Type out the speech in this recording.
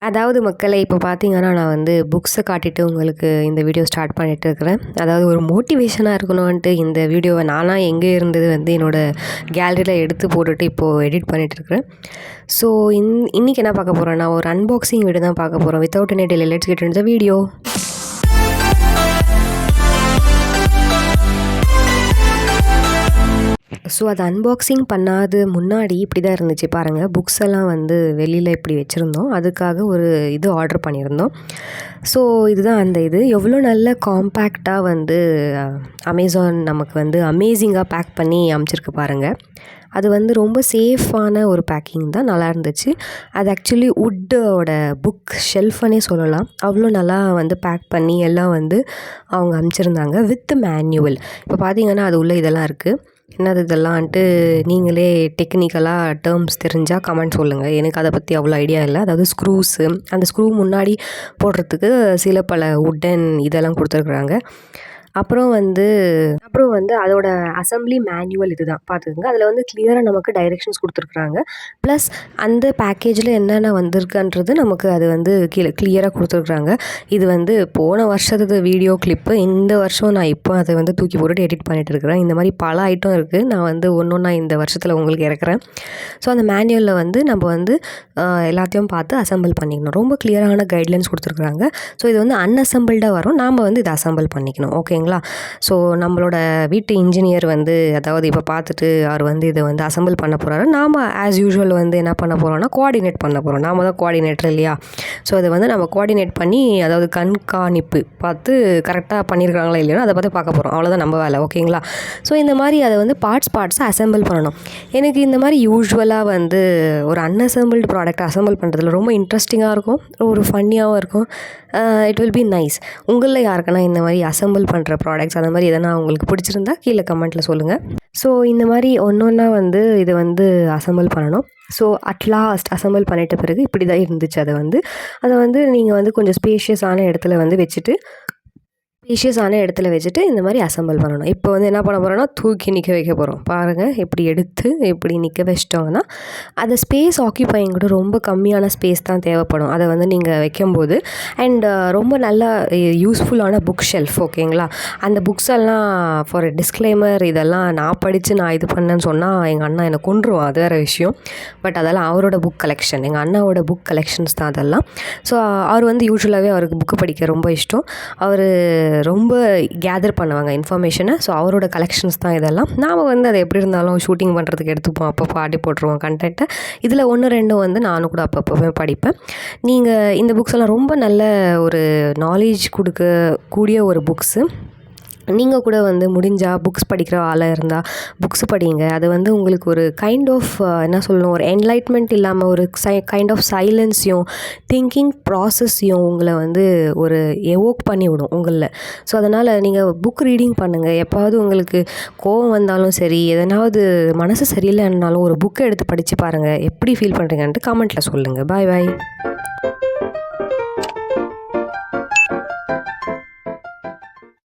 அதாவது மக்களே, இப்போ பார்த்தீங்கன்னா, நான் வந்து புக்ஸை காட்டிட்டு உங்களுக்கு இந்த வீடியோ ஸ்டார்ட் பண்ணிட்டு இருக்கிறேன். அதாவது ஒரு மோட்டிவேஷனாக இருக்கணுன்ட்டு இந்த வீடியோவை நானாக எங்கே இருந்தது வந்து என்னோடய கேலரியில் எடுத்து போட்டுட்டு இப்போது எடிட் பண்ணிகிட்ருக்கிறேன். ஸோ இன்றைக்கி என்ன பார்க்க போகிறேன்னா, ஒரு அன்பாக்சிங் வீடியோ தான் பார்க்க போகிறோம். Without any delay let's get into the video. So அது அன்பாக்சிங் பண்ணாது முன்னாடி இப்படி தான் இருந்துச்சு பாருங்கள். புக்ஸ் எல்லாம் வந்து வெளியில் இப்படி வச்சுருந்தோம். அதுக்காக ஒரு இது ஆர்டர் பண்ணியிருந்தோம். ஸோ இதுதான் அந்த இது எவ்வளோ நல்ல காம்பேக்டாக வந்து அமேசான் நமக்கு வந்து அமேசிங்காக பேக் பண்ணி அமுச்சிருக்கு பாருங்கள். அது வந்து ரொம்ப சேஃபான ஒரு பேக்கிங் தான், நல்லா இருந்துச்சு. அது ஆக்சுவலி வுட்டோட புக் ஷெல்ஃப்னே சொல்லலாம். அவ்வளோ நல்லா வந்து பேக் பண்ணி எல்லாம் வந்து அவங்க அமுச்சிருந்தாங்க வித் மேன்யுவல். இப்போ பார்த்தீங்கன்னா அது உள்ள இதெல்லாம் இருக்குது. என்னது இதெல்லாம்ன்ட்டு நீங்களே டெக்னிக்கலாக டேர்ம்ஸ் தெரிஞ்சால் கமெண்ட் சொல்லுங்கள். எனக்கு அதை பற்றி அவ்வளோ ஐடியா இல்லை. அதாவது ஸ்க்ரூஸு, அந்த ஸ்க்ரூ முன்னாடி போடுறதுக்கு சில பல வுட்டன் இதெல்லாம் கொடுத்துருக்குறாங்க. அப்புறம் வந்து அதோட அசம்பிளி மேனுவல் இது தான் பார்த்துக்குங்க. அதில் வந்து கிளியராக நமக்கு டைரெக்ஷன்ஸ் கொடுத்துருக்குறாங்க. ப்ளஸ் அந்த பேக்கேஜில் என்னென்ன வந்திருக்குன்றது நமக்கு அது வந்து கிளியராக கொடுத்துருக்குறாங்க. இது வந்து போன வருஷத்து வீடியோ கிளிப்பு. இந்த வருஷம் நான் இப்போ அதை வந்து தூக்கி போட்டுட்டு எடிட் பண்ணிகிட்டு இருக்கிறேன். இந்த மாதிரி பல ஐட்டம் இருக்குது. நான் வந்து ஒன்றா இந்த வருஷத்தில் உங்களுக்கு இறக்குறேன். ஸோ அந்த மேனுவலில் வந்து நம்ம வந்து எல்லாத்தையும் பார்த்து அசம்பிள் பண்ணிக்கணும். ரொம்ப கிளியரான கைட்லைன்ஸ் கொடுத்துருக்குறாங்க. ஸோ இது வந்து அன்அசம்பிள்டாக வரும். நாம் வந்து இதை அசம்பிள் பண்ணிக்கணும். ஓகேங்களா? ஸோ நம்மளோட வீட்டு இன்ஜினியர் வந்து அதாவது இப்போ பார்த்துட்டு அவர் வந்து இதை வந்து அசம்பிள் பண்ண போகிறாரு. நாம் ஆஸ் யூஷுவல் வந்து என்ன பண்ண போகிறோம்னா கோஆர்டினேட் பண்ண போகிறோம். நாம் தான் கோஆர்டினேட்டர் இல்லையா? ஸோ அதை வந்து நம்ம கோஆர்டினேட் பண்ணி அதாவது கண்காணிப்பு பார்த்து கரெக்டாக பண்ணியிருக்காங்களா இல்லைன்னா அதை பார்த்து பார்க்க போகிறோம். அவ்வளோதான் நம்ம வேலை. ஓகேங்களா? ஸோ இந்த மாதிரி அதை வந்து பார்ட்ஸாக அசம்பிள் பண்ணணும். எனக்கு இந்த மாதிரி யூஸ்வலாக வந்து ஒரு அன்அசம்பிள்டு ப்ராடக்ட் அசம்பிள் பண்ணுறதுல ரொம்ப இன்ட்ரெஸ்டிங்காக இருக்கும், ஒரு ஃபன்னியாகவும் இருக்கும். It will be nice. உங்களில் யாருக்குன்னா இந்த மாதிரி அசம்பிள் பண்ணுற ப்ராடக்ட்ஸ் அந்த மாதிரி எதனா உங்களுக்கு பிடிச்சிருந்தா கீழே கமெண்ட்டில் சொல்லுங்கள். ஸோ இந்த மாதிரி ஒன்றா வந்து இதை வந்து அசம்பிள் பண்ணணும். ஸோ அட்லாஸ்ட் அசம்பிள் பண்ணிட்ட பிறகு இப்படி தான் இருந்துச்சு. அதை வந்து நீங்கள் வந்து கொஞ்சம் ஸ்பேஷியஸான இடத்துல வச்சுட்டு இந்த மாதிரி அசம்பிள் பண்ணணும். இப்போ வந்து என்ன பண்ண போகிறோன்னா தூக்கி நிற்க வைக்க போகிறோம். பாருங்கள், எப்படி எடுத்து எப்படி நிற்க வச்சிட்டோங்கன்னா அந்த ஸ்பேஸ் ஆக்கியூபைங் கூட ரொம்ப கம்மியான ஸ்பேஸ் தான் தேவைப்படும் அதை வந்து நீங்கள் வைக்கும்போது. அண்ட் ரொம்ப நல்ல யூஸ்ஃபுல்லான புக் ஷெல்ஃப். ஓகேங்களா? அந்த புக்ஸ் எல்லாம் ஃபார் டிஸ்க்ளைமர், இதெல்லாம் நான் படித்து நான் இது பண்ணேன்னு சொன்னால் எங்கள் அண்ணா என்னை கொன்றுவான், அது வேறு விஷயம். பட் அதெல்லாம் அவரோட புக் கலெக்ஷன், எங்கள் அண்ணாவோட புக் கலெக்ஷன்ஸ் தான் அதெல்லாம். ஸோ அவர் வந்து யூஸ்வலாகவே அவருக்கு புக்கு படிக்க ரொம்ப இஷ்டம். அவர் ரொம்ப கேதர் பண்ணுவாங்க இன்ஃபர்மேஷனை. ஸோ அவரோட கலெக்ஷன்ஸ் தான் இதெல்லாம். நாம் வந்து அதை எப்படி இருந்தாலும் ஷூட்டிங் பண்ணுறதுக்கு எடுத்துப்போம், அப்பப்போ ஆட்டி போட்டுருவோம் கண்டென்ட்டை. இதில் 1-2 வந்து நானும் கூட அப்பப்போவே படிப்பேன். நீங்கள் இந்த புக்ஸ் எல்லாம் ரொம்ப நல்ல ஒரு நாலேஜ் கொடுக்கக்கூடிய ஒரு புக்ஸு. நீங்கள் கூட வந்து முடிஞ்சால் புக்ஸ் படிக்கிற ஆளாக இருந்தால் புக்ஸ் படிங்க. அது வந்து உங்களுக்கு ஒரு கைண்ட் ஆஃப் என்ன சொல்லணும், ஒரு என்லைட்மெண்ட் இல்லாமல் ஒரு கைண்ட் ஆஃப் சைலன்ஸையும் திங்கிங் ப்ராசஸையும் உங்களை வந்து ஒரு எவோக் பண்ணி விடும் உங்களில். ஸோ அதனால் நீங்கள் புக் ரீடிங் பண்ணுங்கள். எப்பாவது உங்களுக்கு கோவம் வந்தாலும் சரி, எதனாவது மனசு சரியில்லைன்னாலும் ஒரு புக்கை எடுத்து படித்து பாருங்கள். எப்படி ஃபீல் பண்ணுறீங்கன்ட்டு கமெண்ட்டில் சொல்லுங்கள். பாய் பாய்.